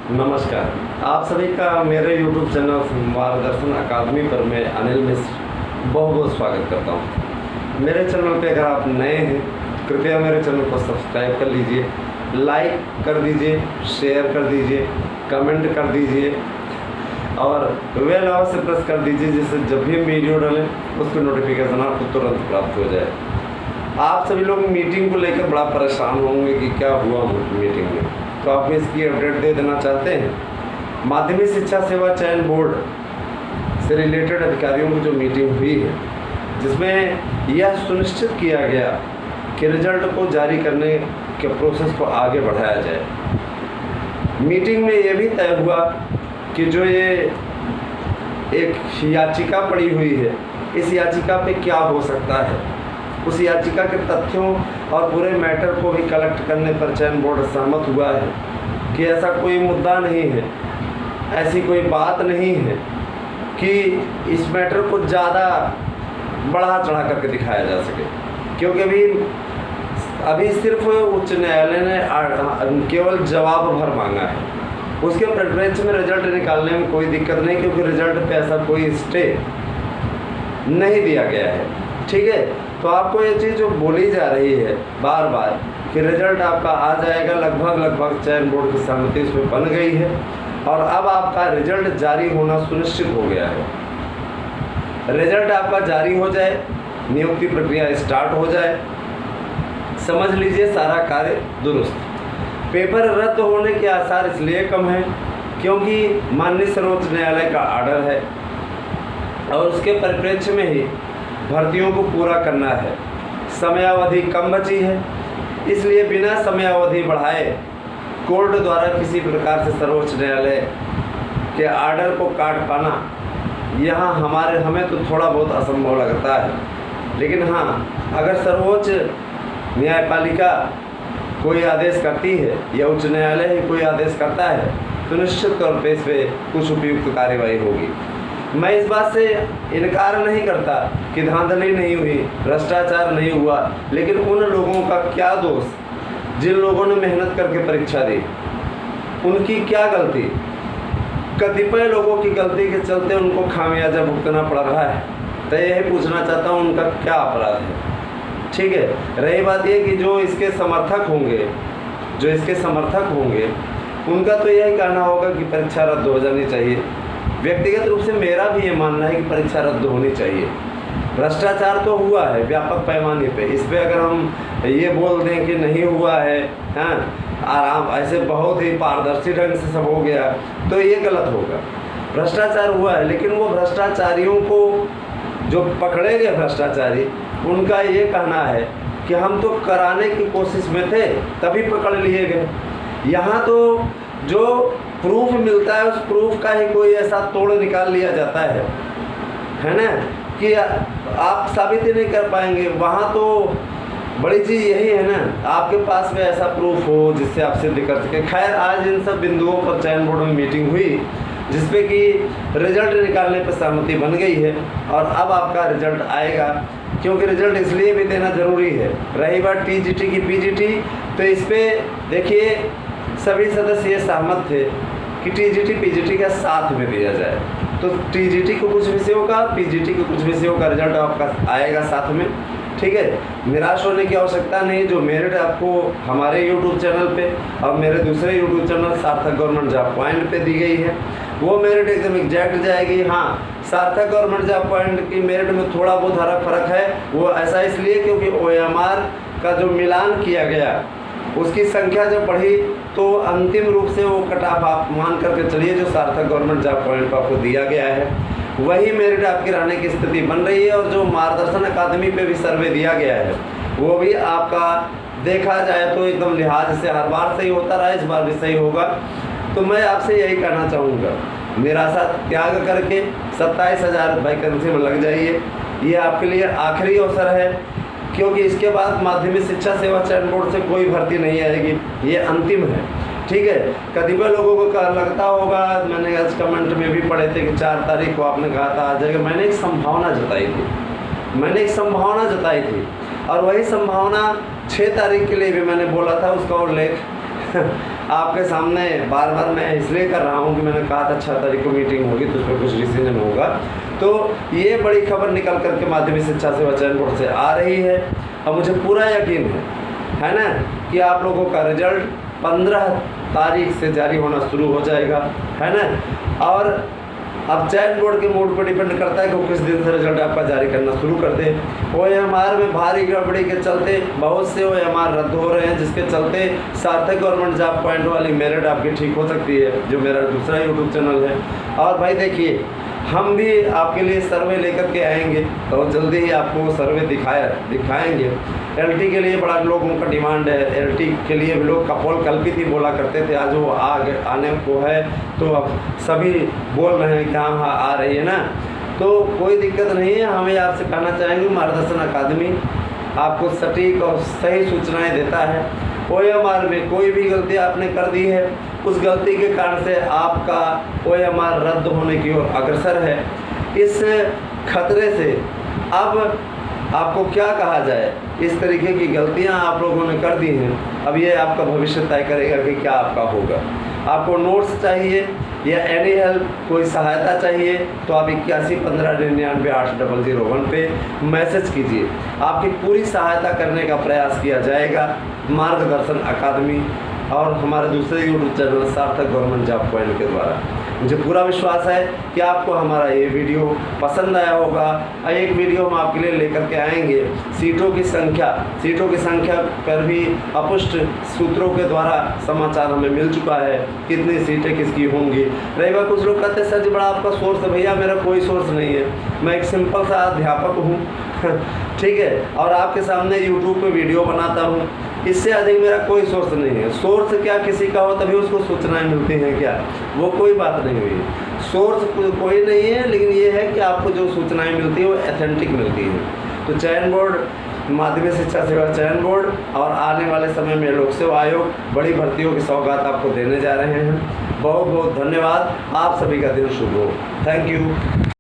नमस्कार। आप सभी का मेरे YouTube चैनल मार्गदर्शन अकादमी पर मैं अनिल मिश्र बहुत बहुत स्वागत करता हूं। मेरे चैनल पे अगर आप नए हैं कृपया मेरे चैनल को सब्सक्राइब कर लीजिए, लाइक कर दीजिए, शेयर कर दीजिए, कमेंट कर दीजिए और बेल अवश्य प्रेस कर दीजिए, जिससे जब भी वीडियो डालें उसकी नोटिफिकेशन आपको तुरंत प्राप्त हो जाए। आप सभी लोग मीटिंग को लेकर बड़ा परेशान होंगे कि क्या हुआ मीटिंग में, तो आपको इसकी अपडेट दे देना चाहते हैं। माध्यमिक शिक्षा सेवा चयन बोर्ड से रिलेटेड अधिकारियों की जो मीटिंग हुई है, जिसमें यह सुनिश्चित किया गया कि रिजल्ट को जारी करने के प्रोसेस को आगे बढ़ाया जाए। मीटिंग में यह भी तय हुआ कि जो ये एक याचिका पड़ी हुई है, इस याचिका पे क्या हो सकता है, उस याचिका के तथ्यों और पूरे मैटर को भी कलेक्ट करने पर चयन बोर्ड सहमत हुआ है कि ऐसा कोई मुद्दा नहीं है, ऐसी कोई बात नहीं है कि इस मैटर को ज़्यादा बढ़ा चढ़ा करके दिखाया जा सके, क्योंकि अभी सिर्फ उच्च न्यायालय ने केवल जवाब भर मांगा है। उसके परिप्रेक्ष्य में रिजल्ट निकालने में कोई दिक्कत नहीं, क्योंकि रिजल्ट पे ऐसा कोई स्टे नहीं दिया गया है। ठीक है, तो आपको ये चीज़ जो बोली जा रही है बार बार कि रिजल्ट आपका आ जाएगा, लगभग चयन बोर्ड की सहमति इसमें बन गई है और अब आपका रिजल्ट जारी होना सुनिश्चित हो गया है। रिजल्ट आपका जारी हो जाए, नियुक्ति प्रक्रिया स्टार्ट हो जाए, समझ लीजिए सारा कार्य दुरुस्त। पेपर रद्द होने के आसार इसलिए कम हैं क्योंकि माननीय सर्वोच्च न्यायालय का आर्डर है और उसके परिप्रेक्ष्य में ही भर्तियों को पूरा करना है। समयावधि कम बची है, इसलिए बिना समयावधि बढ़ाए कोर्ट द्वारा किसी प्रकार से सर्वोच्च न्यायालय के आर्डर को काट पाना यहाँ हमें तो थोड़ा बहुत असंभव लगता है। लेकिन हाँ, अगर सर्वोच्च न्यायपालिका कोई आदेश करती है या उच्च न्यायालय ही कोई आदेश करता है तो निश्चित तौर पर इस पर कुछ उपयुक्त कार्रवाई होगी। मैं इस बात से इनकार नहीं करता कि धांधली नहीं हुई, भ्रष्टाचार नहीं हुआ, लेकिन उन लोगों का क्या दोष जिन लोगों ने मेहनत करके परीक्षा दी, उनकी क्या गलती? कतिपय लोगों की गलती के चलते उनको खामियाजा भुगतना पड़ रहा है, तो यही पूछना चाहता हूँ उनका क्या अपराध है। ठीक है, रही बात ये कि जो इसके समर्थक होंगे उनका तो यही कहना होगा कि परीक्षा रद्द हो जानी चाहिए। व्यक्तिगत रूप से मेरा भी ये मानना है कि परीक्षा रद्द होनी चाहिए। भ्रष्टाचार तो हुआ है व्यापक पैमाने पे, इस पर अगर हम ये बोल दें कि नहीं हुआ है, हाँ आराम ऐसे बहुत ही पारदर्शी ढंग से सब हो गया, तो ये गलत होगा। भ्रष्टाचार हुआ है, लेकिन वो भ्रष्टाचारियों को जो पकड़े गए भ्रष्टाचारी, उनका ये कहना है कि हम तो कराने की कोशिश में थे तभी पकड़ लिए गए। यहाँ तो जो प्रूफ मिलता है उस प्रूफ का ही कोई ऐसा तोड़ निकाल लिया जाता है ना, कि आप साबित ही नहीं कर पाएंगे। वहाँ तो बड़ी चीज़ यही है ना, आपके पास में ऐसा प्रूफ हो जिससे आप सिद्ध कर सके। खैर, आज इन सब बिंदुओं पर चयन बोर्ड में मीटिंग हुई जिसपे कि रिजल्ट निकालने पर सहमति बन गई है और अब आपका रिजल्ट आएगा, क्योंकि रिजल्ट इसलिए भी देना ज़रूरी है। रही बात टीजीटी की पीजीटी, तो इस पर देखिए सभी सदस्य सहमत थे कि टीजीटी पीजीटी का साथ में दिया जाए, तो टीजीटी को कुछ विषयों का, पीजीटी के कुछ विषयों का रिजल्ट आपका आएगा साथ में। ठीक है, निराश होने की आवश्यकता नहीं। जो मेरिट आपको हमारे यूट्यूब चैनल पे और मेरे दूसरे यूट्यूब चैनल सार्थक गवर्नमेंट जॉब पॉइंट पे दी गई है, वो मेरिट एकदम एग्जैक्ट जाएगी। हाँ, सार्थक गवर्नमेंट जॉब पॉइंट की मेरिट में थोड़ा बहुत फर्क है। वो ऐसा इसलिए क्योंकि OMR का जो मिलान किया गया उसकी संख्या जब बढ़ी तो अंतिम रूप से वो कट ऑफ आप मान करके चलिए जो सार्थक गवर्नमेंट जॉब पॉइंट पर आपको दिया गया है वही मेरिट आपकी रहने की स्थिति बन रही है। और जो मार्गदर्शन अकादमी पे भी सर्वे दिया गया है वो भी आपका देखा जाए तो एकदम लिहाज से हर बार सही होता रहा, इस बार भी सही होगा। तो मैं आपसे यही कहना चाहूँगा, निराशा त्याग करके 27,000 वैकेंसी में लग जाइए। ये आपके लिए आखिरी अवसर है, क्योंकि इसके बाद माध्यमिक शिक्षा सेवा चयन बोर्ड से कोई भर्ती नहीं आएगी, ये अंतिम है। ठीक है, कतिपय लोगों को लगता होगा, मैंने आज कमेंट में भी पढ़े थे कि 4 तारीख को आपने कहा था आ जाएगा। मैंने एक संभावना जताई थी और वही संभावना 6 तारीख के लिए भी मैंने बोला था, उसका उल्लेख आपके सामने बार बार मैं इसलिए कर रहा हूँ कि मैंने कहा था 6 तारीख को मीटिंग होगी तो उस पर कुछ डिसीजन होगा। तो ये बड़ी खबर निकल करके माध्यमिक शिक्षा सेवा चयन बोर्ड से आ रही है और मुझे पूरा यकीन है ना, कि आप लोगों का रिजल्ट 15 तारीख से जारी होना शुरू हो जाएगा, है ना। और अब चयन बोर्ड के मूड पर डिपेंड करता है कि वो किस दिन से रिजल्ट आपका जारी करना शुरू कर दे। OMR में भारी गड़बड़ी के चलते बहुत से OMR रद्द हो रहे हैं, जिसके चलते सार्थक गवर्नमेंट जॉब पॉइंट वाली मेरिट आपकी ठीक हो सकती है, जो मेरा दूसरा यूट्यूब चैनल है। और भाई देखिए, हम भी आपके लिए सर्वे लेकर के आएंगे, तो जल्दी ही आपको सर्वे दिखाएंगे। LT के लिए बड़ा लोगों का डिमांड है, LT के लिए भी लोग कपोल कल्पित ही बोला करते थे, आज वो आने को है, तो अब सभी बोल रहे हैं कि हाँ आ रही है ना। तो कोई दिक्कत नहीं है। हमें आपसे कहना चाहेंगे, मार्गदर्शन अकादमी आपको सटीक और सही सूचनाएं देता है। OMR में कोई भी गलती आपने कर दी है, उस गलती के कारण से आपका OMR रद्द होने की ओर अग्रसर है। इस खतरे से अब आपको क्या कहा जाए, इस तरीके की गलतियां आप लोगों ने कर दी हैं। अब ये आपका भविष्य तय करेगा कि क्या आपका होगा। आपको नोट्स चाहिए या एनी हेल्प, कोई सहायता चाहिए, तो आप 8115998001 पे मैसेज कीजिए। आपकी पूरी सहायता करने का प्रयास किया जाएगा। मार्गदर्शन अकादमी और हमारे दूसरे यूट्यूब चैनल सार्थक गवर्नमेंट जॉब पॉइंट के द्वारा। मुझे पूरा विश्वास है कि आपको हमारा ये वीडियो पसंद आया होगा। एक वीडियो हम आपके लिए लेकर के आएंगे, सीटों की संख्या पर भी अपुष्ट सूत्रों के द्वारा समाचार हमें मिल चुका है, कितनी सीटें किसकी होंगी। रही बात, कुछ लोग कहते हैं सर जी बड़ा आपका सोर्स है। भैया मेरा कोई सोर्स नहीं है, मैं एक सिंपल सा अध्यापक हूँ ठीक है, और आपके सामने यूट्यूब पे वीडियो बनाता हूँ। इससे अधिक मेरा कोई सोर्स नहीं है। सोर्स क्या किसी का हो तभी उसको सूचनाएं मिलती हैं क्या, वो कोई बात नहीं हुई। सोर्स कोई नहीं है, लेकिन ये है कि आपको जो सूचनाएं मिलती है वो ऑथेंटिक मिलती है। तो चयन बोर्ड, माध्यमिक शिक्षा सेवा चयन बोर्ड और आने वाले समय में लोक सेवा आयोग बड़ी भर्तियों की सौगात आपको देने जा रहे हैं। बहुत बहुत धन्यवाद। आप सभी का दिन शुभ हो। Thank you.